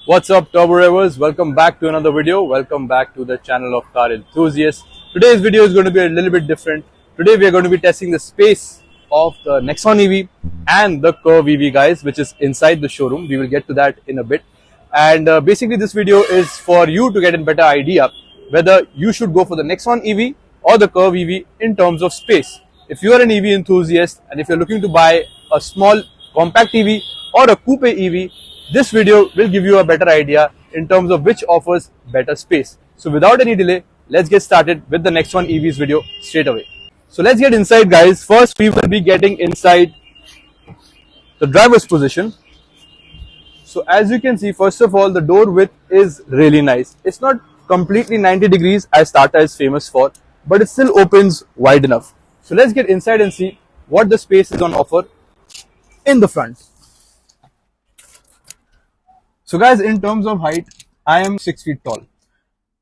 What's up, turbo revers? Welcome back to another video. Welcome back to the channel of car enthusiasts. Today's video is going to be a little bit different. Today we are going to be testing the space of the Nexon EV and the Curvv EV, guys, which is inside the showroom. We will get to that in a bit. And basically this video is for you to get a better idea whether you should go for the Nexon EV or the Curvv EV in terms of space. If you are an EV enthusiast and if you're looking to buy a small compact EV or a coupe EV, this video will give you a better idea in terms of which offers better space. So without any delay, let's get started with the Nexon EV's video straight away. So let's get inside, guys. First, we will be getting inside the driver's position. So as you can see, first of all, the door width is really nice. It's not completely 90 degrees as Tata is famous for, but it still opens wide enough. So let's get inside and see what the space is on offer in the front. So guys, in terms of height, I am 6 feet tall.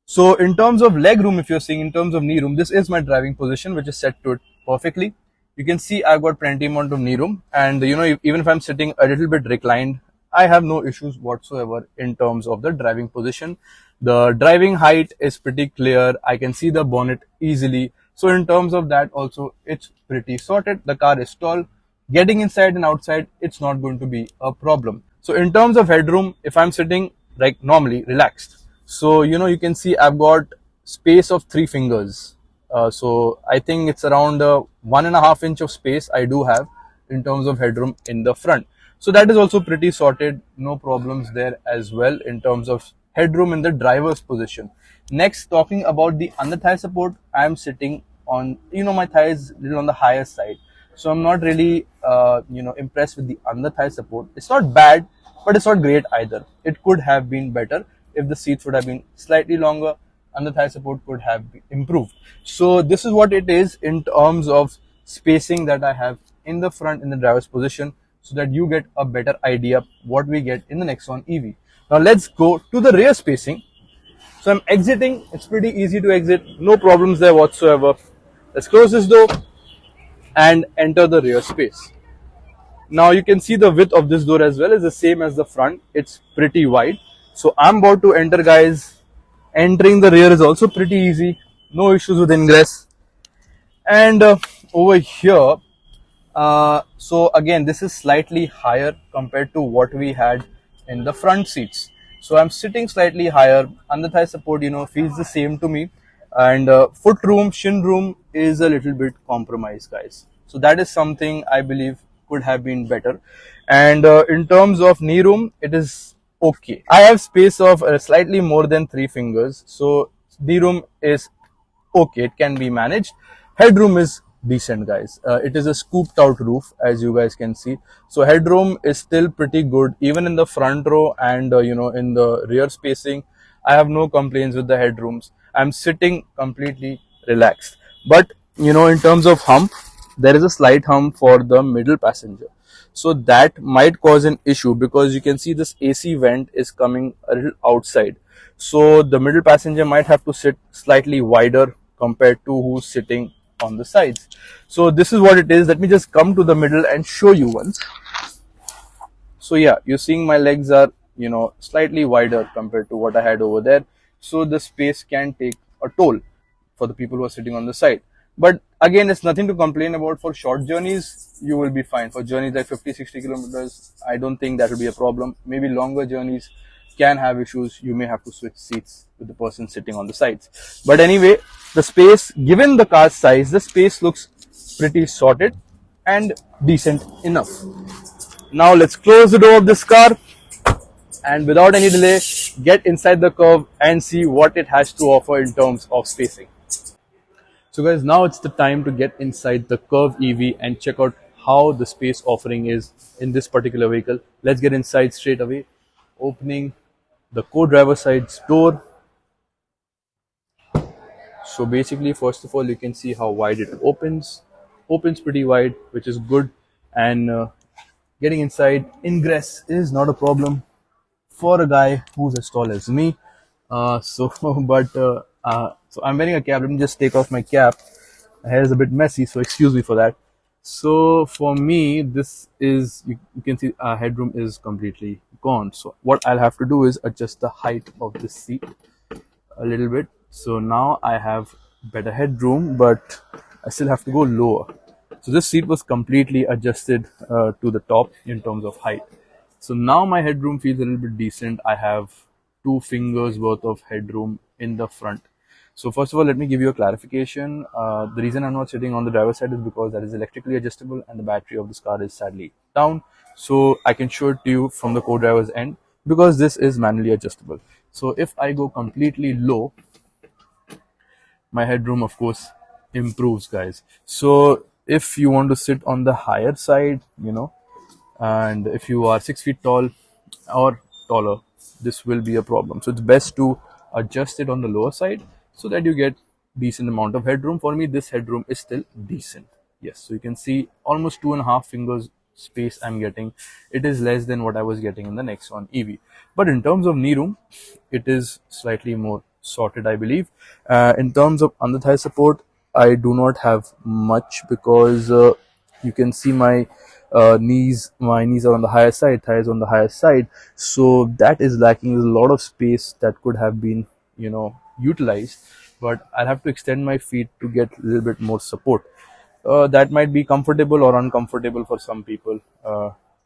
So in terms of leg room, if you're seeing in terms of knee room, this is my driving position, which is set to it perfectly. You can see I've got plenty amount of knee room, and even if I'm sitting a little bit reclined, I have no issues whatsoever in terms of the driving position. The driving height is pretty clear. I can see the bonnet easily. So in terms of that also, it's pretty sorted. The car is tall. Getting inside and outside, it's not going to be a problem. So in terms of headroom, if I'm sitting like normally relaxed, so you can see I've got space of 3 fingers. So I think it's around 1.5 inch of space I do have in terms of headroom in the front. So that is also pretty sorted. No problems there as well in terms of headroom in the driver's position. Next, talking about the under thigh support, I'm sitting on, my thigh is a little on the higher side. So I'm not really, impressed with the under thigh support. It's not bad, but it's not great either. It could have been better if the seats would have been slightly longer. Under thigh support could have improved. So this is what it is in terms of spacing that I have in the front in the driver's position, so that you get a better idea what we get in the Nexon EV. Now let's go to the rear spacing. So I'm exiting. It's pretty easy to exit. No problems there whatsoever. Let's close this door and enter the rear space. Now you can see the width of this door as well is the same as the front. It's pretty wide. So I'm about to enter, guys. Entering the rear is also pretty easy. No issues with ingress. And over here, so again, this is slightly higher compared to what we had in the front seats. So I'm sitting slightly higher. Under thigh support, feels the same to me. And foot room, shin room is a little bit compromised, guys. So that is something I believe could have been better. And in terms of knee room, it is okay. I have space of slightly more than 3 fingers. So knee room is okay. It can be managed. Headroom is decent, guys. It is a scooped out roof, as you guys can see. So headroom is still pretty good, even in the front row and in the rear spacing. I have no complaints with the headrooms. I'm sitting completely relaxed. But in terms of hump, there is a slight hump for the middle passenger. So that might cause an issue, because you can see this AC vent is coming a little outside. So the middle passenger might have to sit slightly wider compared to who's sitting on the sides. So this is what it is. Let me just come to the middle and show you once. So yeah, you're seeing my legs are slightly wider compared to what I had over there. So the space can take a toll for the people who are sitting on the side. But again, it's nothing to complain about. For short journeys, you will be fine. For journeys like 50-60 kilometers, I don't think that will be a problem. Maybe longer journeys can have issues. You may have to switch seats with the person sitting on the sides. But anyway, the space, given the car's size, the space looks pretty sorted and decent enough. Now let's close the door of this car and without any delay, get inside the Curvv and see what it has to offer in terms of spacing. So guys, now it's the time to get inside the Curvv EV and check out how the space offering is in this particular vehicle. Let's get inside straight away. Opening the co-driver side's door. So basically, first of all, you can see how wide it opens. Opens pretty wide, which is good. And getting inside, ingress is not a problem for a guy who's as tall as me. So I'm wearing a cap. Let me just take off my cap. My hair is a bit messy, so excuse me for that. So for me, this is, you can see our headroom is completely gone. So what I'll have to do is adjust the height of this seat a little bit. So now I have better headroom, but I still have to go lower. So this seat was completely adjusted to the top in terms of height. So now my headroom feels a little bit decent. I have 2 fingers worth of headroom in the front. So first of all, let me give you a clarification. The reason I'm not sitting on the driver's side is because that is electrically adjustable and the battery of this car is sadly down. So I can show it to you from the co-driver's end because this is manually adjustable. So if I go completely low, my headroom of course improves, guys. So if you want to sit on the higher side, and if you are 6 feet tall or taller, this will be a problem. So it's best to adjust it on the lower side so that you get decent amount of headroom. For me, this headroom is still decent. Yes, so you can see almost 2.5 fingers space I'm getting. It is less than what I was getting in the Nexon EV, but in terms of knee room, it is slightly more sorted, I believe. In terms of under thigh support, I do not have much because you can see my knees are on the higher side, thighs on the higher side, so that is lacking. There's a lot of space that could have been utilized, but I'll have to extend my feet to get a little bit more support. That might be comfortable or uncomfortable for some people.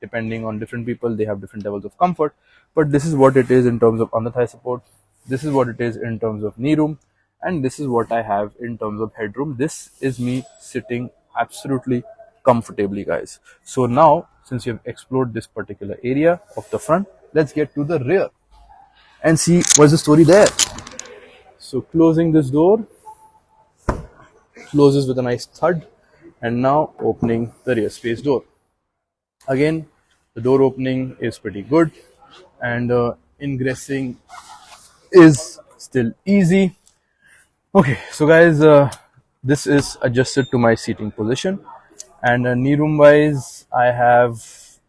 Depending on different people, they have different levels of comfort, but this is what it is in terms of under thigh support. This is what it is in terms of knee room, and this is what I have in terms of headroom. This is me sitting absolutely comfortably, guys. So now, since you have explored this particular area of the front, let's get to the rear and see what's the story there. So closing this door, closes with a nice thud, and now opening the rear space door. Again, the door opening is pretty good, and ingressing is still easy. Okay, so guys, this is adjusted to my seating position, and knee room wise, I have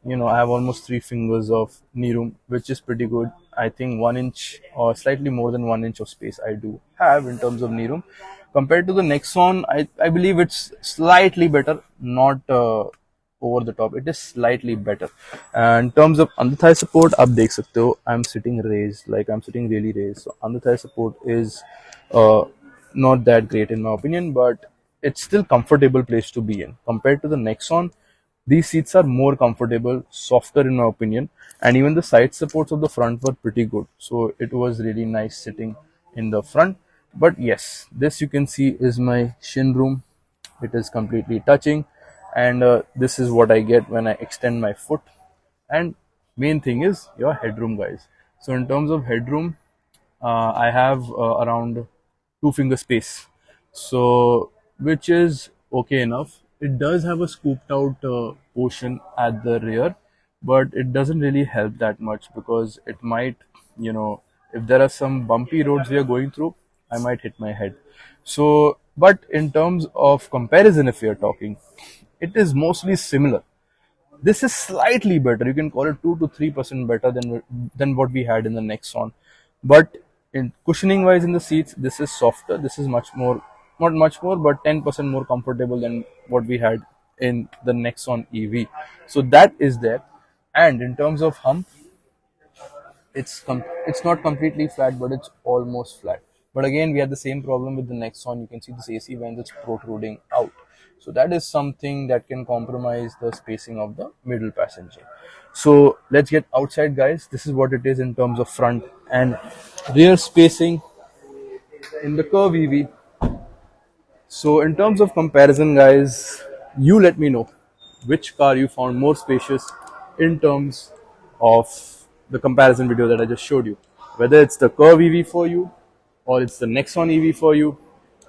almost 3 fingers of knee room, which is pretty good. I think 1 inch or slightly more than 1 inch of space I do have in terms of knee room compared to the Nexon. I believe it's slightly better, not over the top. It is slightly better. In terms of under thigh support, आप देख सकते हो, I'm sitting raised, like I'm sitting really raised. So under thigh support is not that great in my opinion, but it's still comfortable place to be in. Compared to the Nexon, these seats are more comfortable, softer in my opinion, and even the side supports of the front were pretty good. So it was really nice sitting in the front. But yes, this you can see is my shin room. It is completely touching, and this is what I get when I extend my foot. And main thing is your headroom, guys. So in terms of headroom, I have around 2 finger space, so which is okay enough. It does have a scooped out portion at the rear, but it doesn't really help that much because it might, if there are some bumpy roads we are going through, I might hit my head. So, but in terms of comparison, if we are talking, it is mostly similar. This is slightly better. You can call it 2 to 3% better than what we had in the Nexon. But in cushioning wise in the seats, this is softer. This is much more, not much more, but 10% more comfortable than what we had in the Nexon EV. So that is there. And in terms of hump, it's not completely flat, but it's almost flat. But again, we had the same problem with the Nexon. You can see this AC vent that's protruding out. So that is something that can compromise the spacing of the middle passenger. So let's get outside, guys. This is what it is in terms of front and rear spacing in the Curvv EV. So in terms of comparison, guys, you let me know which car you found more spacious in terms of the comparison video that I just showed you. Whether it's the Curvv EV for you or it's the Nexon EV for you,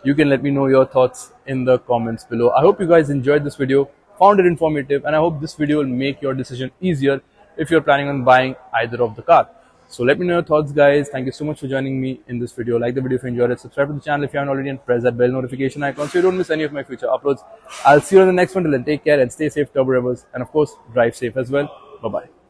you can let me know your thoughts in the comments below. I hope you guys enjoyed this video, found it informative, and I hope this video will make your decision easier if you're planning on buying either of the car. So let me know your thoughts, guys. Thank you so much for joining me in this video. Like the video if you enjoyed it, subscribe to the channel if you haven't already, and press that bell notification icon so you don't miss any of my future uploads. I'll see you on the next one. Till then, take care and stay safe, Turbo Rebels, and of course, drive safe as well. Bye-bye.